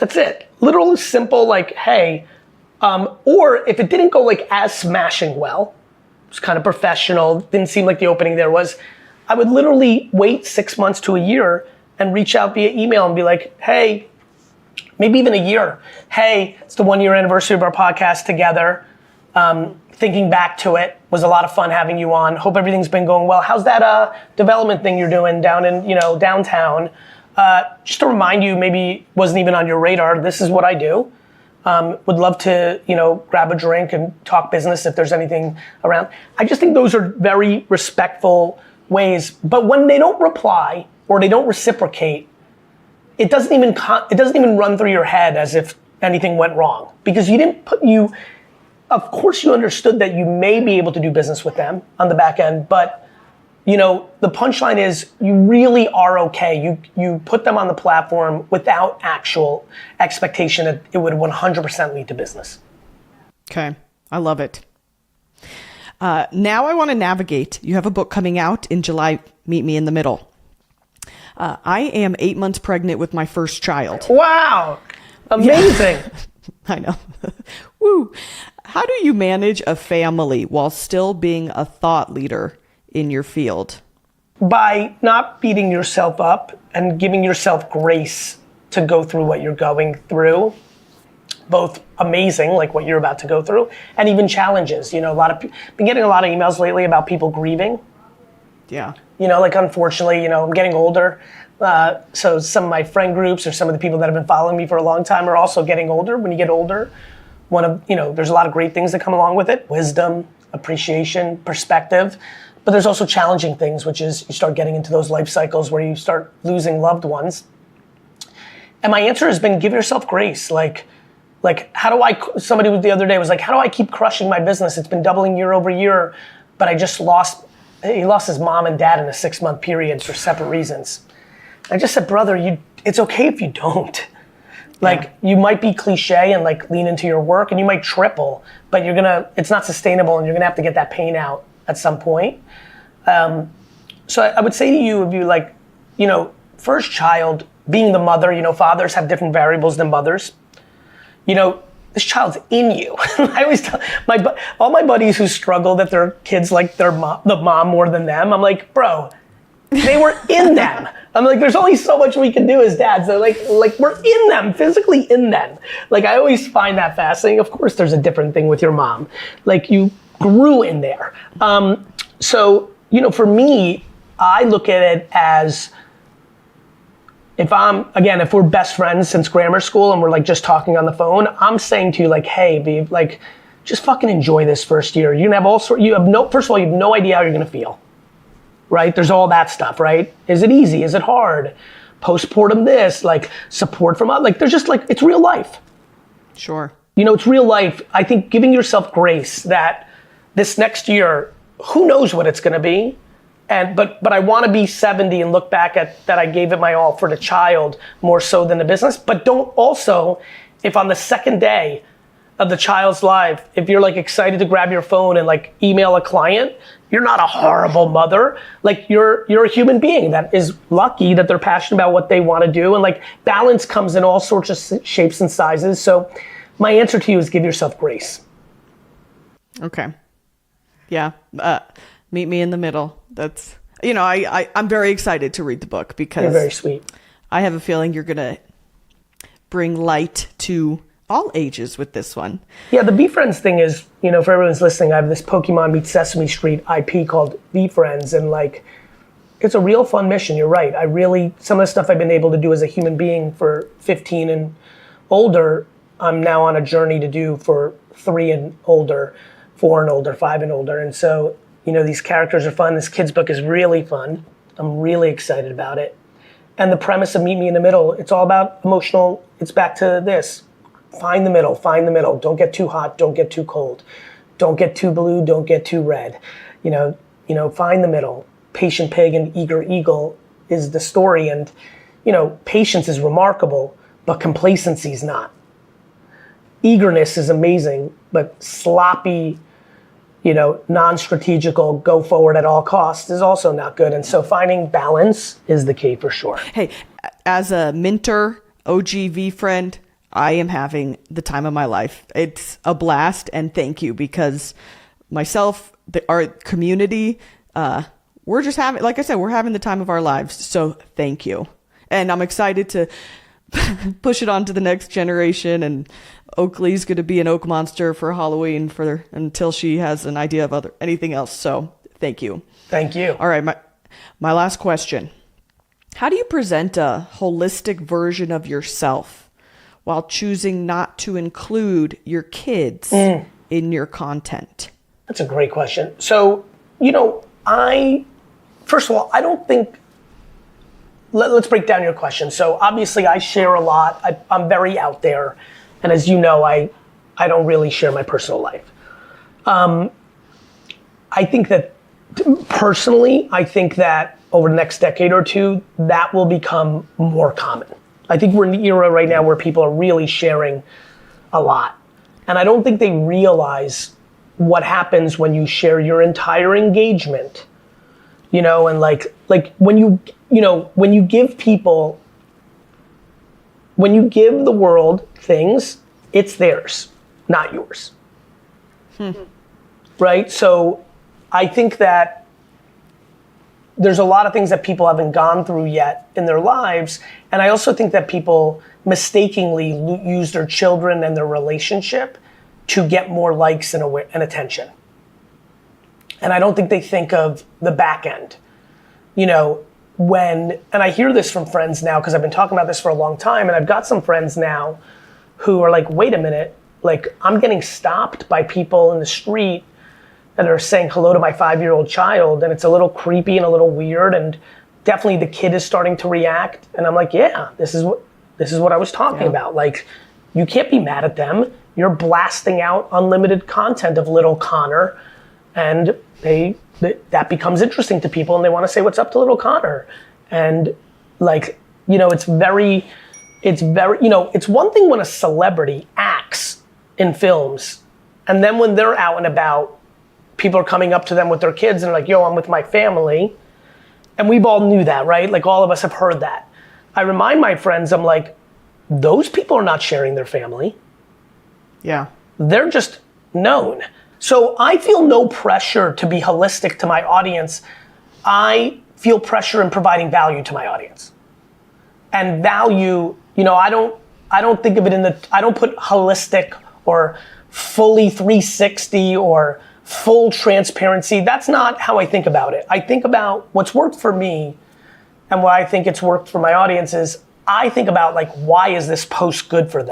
That's it. Literal, simple, like, hey, or if it didn't go like as smashing well, it was kind of professional, didn't seem like the opening there was, I would literally wait 6 months to a year and reach out via email and be like, hey, maybe even a year. Hey, it's the 1 year anniversary of our podcast together. Thinking back to it, was a lot of fun having you on. Hope everything's been going well. How's that development thing you're doing down in, downtown? Just to remind you, maybe wasn't even on your radar, this is what I do. Would love to, grab a drink and talk business if there's anything around. I just think those are very respectful ways, but when they don't reply or they don't reciprocate, it doesn't even run through your head as if anything went wrong, because of course you understood that you may be able to do business with them on the back end, but the punchline is you really are okay. You put them on the platform without actual expectation that it would 100% lead to business. Okay, I love it. Now I want to navigate. You have a book coming out in July, Meet Me in the Middle. I am 8 months pregnant with my first child. Wow, amazing. Yeah. I know. Woo. How do you manage a family while still being a thought leader in your field? By not beating yourself up and giving yourself grace to go through what you're going through, both amazing, like what you're about to go through, and even challenges. Been getting a lot of emails lately about people grieving. Yeah. Unfortunately, I'm getting older. So some of my friend groups or some of the people that have been following me for a long time are also getting older. When you get older, there's a lot of great things that come along with it. Wisdom, appreciation, perspective. But there's also challenging things, which is you start getting into those life cycles where you start losing loved ones. And my answer has been give yourself grace. Somebody the other day was like, how do I keep crushing my business? It's been doubling year over year, but he lost his mom and dad in a 6-month period for separate reasons. I just said, brother, it's okay if you don't. You might be cliche and lean into your work and you might triple, but it's not sustainable and you're gonna have to get that pain out at some point. So I would say to you, if you first child, being the mother, fathers have different variables than mothers. This child's in you. I always tell all my buddies who struggle that their kids like the mom more than them, I'm like, bro, they were in them. I'm like, there's only so much we can do as dads. They're like we're in them, physically in them. I always find that fascinating. Of course, there's a different thing with your mom. You grew in there. So, for me, I look at it as if we're best friends since grammar school and we're just talking on the phone, I'm saying to you hey, babe, just fucking enjoy this first year. You're gonna have first of all, you have no idea how you're gonna feel. Right? There's all that stuff, right? Is it easy? Is it hard? Postpartum this, support from, there's just it's real life. Sure. It's real life. I think giving yourself grace that this next year, who knows what it's gonna be? But I wanna be 70 and look back at that I gave it my all for the child more so than the business. But don't also, if on the second day of the child's life, if you're excited to grab your phone and email a client, you're not a horrible mother. You're a human being that is lucky that they're passionate about what they want to do, and balance comes in all sorts of shapes and sizes. So my answer to you is give yourself grace. Okay. Yeah. Meet me in the middle. That's, I'm very excited to read the book because you're very sweet. I have a feeling you're going to bring light to all ages with this one. Yeah, the Be Friends thing is, for everyone's listening, I have this Pokemon meets Sesame Street IP called Be Friends, and it's a real fun mission. You're right. Some of the stuff I've been able to do as a human being for 15 and older, I'm now on a journey to do for 3 and older, 4 and older, 5 and older. And so, these characters are fun. This kid's book is really fun. I'm really excited about it. And the premise of Meet Me in the Middle, it's all about emotional, it's back to this. Find the middle, find the middle. Don't get too hot, don't get too cold. Don't get too blue, don't get too red. Find the middle. Patient pig and eager eagle is the story, and patience is remarkable, but complacency is not. Eagerness is amazing, but sloppy, non-strategical, go forward at all costs is also not good. And so finding balance is the key for sure. Hey, as a mentor, OGV friend, I am having the time of my life. It's a blast, and thank you, because myself, our community, we're just having, like I said, we're having the time of our lives. So thank you. And I'm excited to push it on to the next generation. And Oakley's going to be an Oak Monster for Halloween until she has an idea of anything else. So thank you. Thank you. All right. My last question. How do you present a holistic version of yourself while choosing not to include your kids in your content? That's a great question. So, first of all, I don't think, let's break down your question. So obviously I share a lot. I'm very out there. And as you know, I don't really share my personal life. I think that personally, over the next decade or two, that will become more common. I think we're in the era right now where people are really sharing a lot. And I don't think they realize what happens when you share your entire engagement, and like when you give the world things, it's theirs, not yours. Right? So I think that there's a lot of things that people haven't gone through yet in their lives. And I also think that people mistakenly use their children and their relationship to get more likes and attention. And I don't think they think of the back end. And I hear this from friends now, because I've been talking about this for a long time, and I've got some friends now who are like, wait a minute, like I'm getting stopped by people in the street that are saying hello to my 5-year-old child, and it's a little creepy and a little weird, and definitely the kid is starting to react. And I'm like, yeah, this is what I was talking about. Like, you can't be mad at them. You're blasting out unlimited content of little Connor, and that becomes interesting to people, and they want to say what's up to little Connor. And it's one thing when a celebrity acts in films, and then when they're out and about, people are coming up to them with their kids and like, yo, I'm with my family. And we've all knew that, right? Like all of us have heard that. I remind my friends, I'm like, those people are not sharing their family. Yeah. They're just known. So I feel no pressure to be holistic to my audience. I feel pressure in providing value to my audience. And value, I don't think of it I don't put holistic or fully 360 or full transparency. That's not how I think about it. I think about what's worked for me, and what I think it's worked for my audience is I think about like, why is this post good for them?